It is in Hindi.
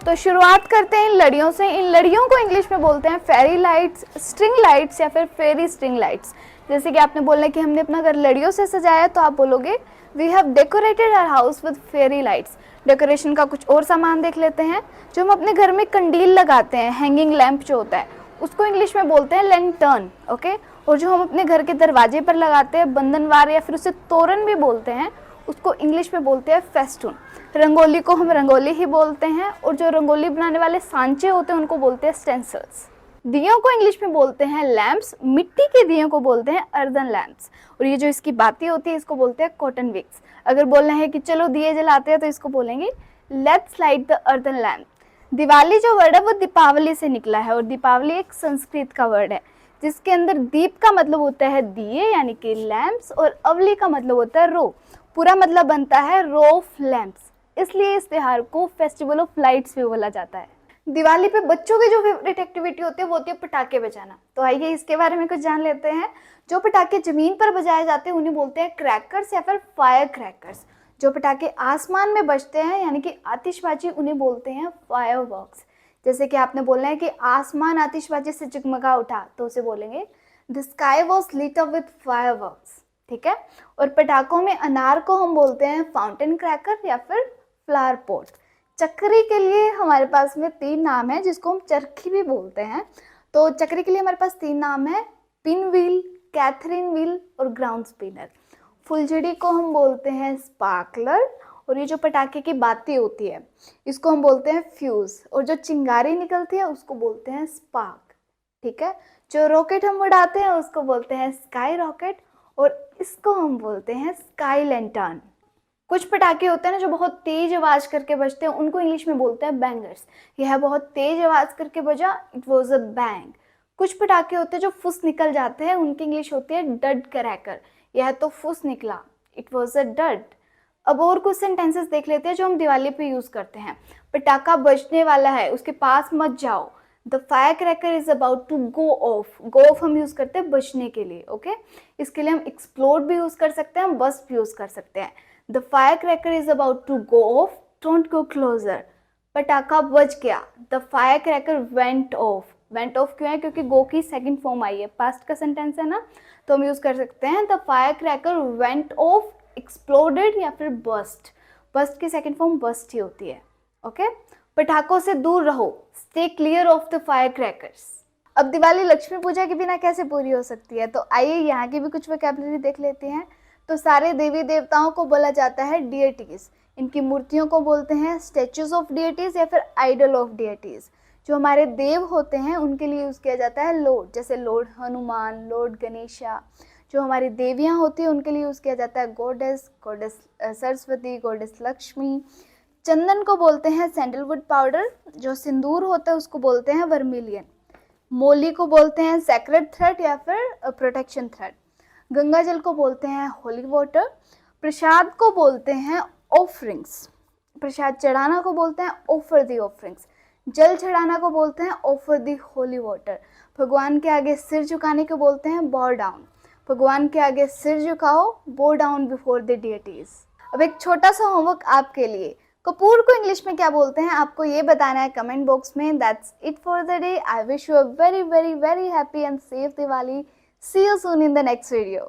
तो शुरुआत करते हैं इन लड़ियों से। इन लड़ियों को इंग्लिश में बोलते हैं फेरी लाइट्स, स्ट्रिंग लाइट्स या फिर फेरी स्ट्रिंग लाइट्स। जैसे कि आपने बोलना कि हमने अपना घर लड़ियों से सजाया, तो आप बोलोगे we have decorated our house with fairy lights. Decoration का कुछ और सामान देख लेते हैं। जो हम अपने घर में कंडील लगाते हैं, हैंगिंग लैंप जो होता है, उसको इंग्लिश में बोलते हैं लैंटर्न, ओके। और जो हम अपने घर के दरवाजे पर लगाते हैं, बंधनवार या फिर उसे तोरण भी बोलते हैं, उसको इंग्लिश में बोलते हैं फेस्टून। रंगोली को हम रंगोली ही बोलते हैं, और जो रंगोली बनाने वाले सांचे होते हैं उनको बोलते हैं स्टेंसिल्स। दियों को इंग्लिश में बोलते हैं लैम्प्स। मिट्टी के दियों को बोलते हैं अर्दन लैम्प्स। और ये जो इसकी बाती होती है इसको बोलते हैं कॉटन विक्स। अगर बोलना है कि चलो दिए जलाते हैं तो इसको बोलेंगे let's light the earthen lamp. Diwali जो वर्ड है वो दीपावली से निकला है, और दीपावली एक संस्कृत का वर्ड है जिसके अंदर दीप का मतलब होता है दिए यानी कि लैम्प्स, और अवली का मतलब होता है रो। पूरा मतलब बनता है रो ऑफ लैम्प्स, इसलिए इस त्योहार को फेस्टिवल ऑफ लाइट्स भी बोला जाता है। दिवाली पे बच्चों की जो फेवरेट एक्टिविटी होती है वो होती है पटाखे बजाना। तो आइए इसके बारे में कुछ जान लेते हैं। जो पटाखे जमीन पर बजाए जाते हैं उन्हें बोलते हैं क्रैकर्स या फिर फायर क्रैकर्स। जो पटाखे आसमान में बजते हैं यानी कि आतिशबाजी, उन्हें बोलते हैं फायरवर्क्स। जैसे कि आपने बोलना है कि आसमान आतिशबाजी से जगमगा उठा, तो उसे बोलेंगे the sky was lit up with fireworks, ठीक है। और पटाखों में अनार को हम बोलते हैं फाउंटेन क्रैकर या फिर फ्लावर पॉट। चक्री के लिए हमारे पास में 3 नाम है जिसको हम चरखी भी बोलते हैं। तो चक्री के लिए हमारे पास 3 नाम है, पिन व्हील, कैथरीन व्हील और ग्राउंड स्पिनर। फुलझड़ी को हम बोलते हैं स्पार्कलर, और ये जो पटाखे की बाती होती है इसको हम बोलते हैं फ्यूज, और जो चिंगारी निकलती है उसको बोलते हैं स्पार्क, ठीक है। जो रॉकेट हम उड़ाते हैं उसको बोलते हैं स्काई रॉकेट, और इसको हम बोलते हैं स्काई लैंटर्न। कुछ पटाखे होते हैं ना जो बहुत तेज आवाज करके बजते हैं, उनको इंग्लिश में बोलते हैं बैंगर्स। यह बहुत तेज आवाज करके बजा, इट वॉज अ बैंग। कुछ पटाखे होते हैं जो फुस निकल जाते हैं, उनकी इंग्लिश होती है डड क्रैकर। यह तो फुस निकला, इट वॉज अ डड। अब और कुछ सेंटेंसेस देख लेते हैं जो हम दिवाली पे यूज करते हैं। पटाखा बजने वाला है, उसके पास मत जाओ। The fire cracker is about to go off. Go off हम यूज करते हैं बजने के लिए, ओके। इसके लिए हम एक्सप्लोड भी यूज कर सकते हैं, बस्ट भी यूज कर सकते हैं। The firecracker is about to go off. Don't go closer. पटाखा बज गया, The firecracker went off. Went off क्यों है? क्योंकि go की सेकंड फॉर्म आई है, पास्ट का सेंटेंस है ना, तो हम यूज कर सकते हैं The firecracker went off, exploded या फिर burst. Burst की सेकंड फॉर्म burst ही होती है, ओके। पटाखों से दूर रहो, Stay clear of the firecrackers. अब दिवाली लक्ष्मी पूजा के बिना कैसे पूरी हो सकती है, तो आइए यहाँ की भी कुछ वोकैबुलरी देख लेते हैं। तो सारे देवी देवताओं को बोला जाता है डिएटीज। इनकी मूर्तियों को बोलते हैं स्टैचूज ऑफ डिएटीज या फिर आइडल ऑफ डिएटीज। जो हमारे देव होते हैं उनके लिए यूज़ किया जाता है लॉर्ड, जैसे लॉर्ड हनुमान, लॉर्ड गणेशा। जो हमारी देवियाँ होती हैं उनके लिए यूज़ किया जाता है goddess, goddess Saraswati, goddess Lakshmi. चंदन को बोलते हैं सैंडलवुड पाउडर। जो सिंदूर होता है उसको बोलते हैं वर्मिलियन। मोली को बोलते हैं सैक्रेड थ्रेड या फिर प्रोटेक्शन थ्रेड। गंगा जल को बोलते हैं होली वाटर। प्रसाद को बोलते हैं ऑफरिंग्स। प्रसाद चढ़ाना को बोलते हैं ऑफर दी ऑफरिंग्स। जल चढ़ाना को बोलते हैं ऑफर दी होली वाटर। भगवान के आगे सिर झुकाने को बोलते हैं बॉ डाउन। भगवान के आगे सिर झुकाओ, बो डाउन बिफोर द डिएटीज। अब एक छोटा सा होमवर्क आपके लिए। कपूर को इंग्लिश में क्या बोलते हैं आपको ये बताना है कमेंट बॉक्स में। That's it for the day. I wish you a very very very happy and safe Diwali. See you soon in the next video.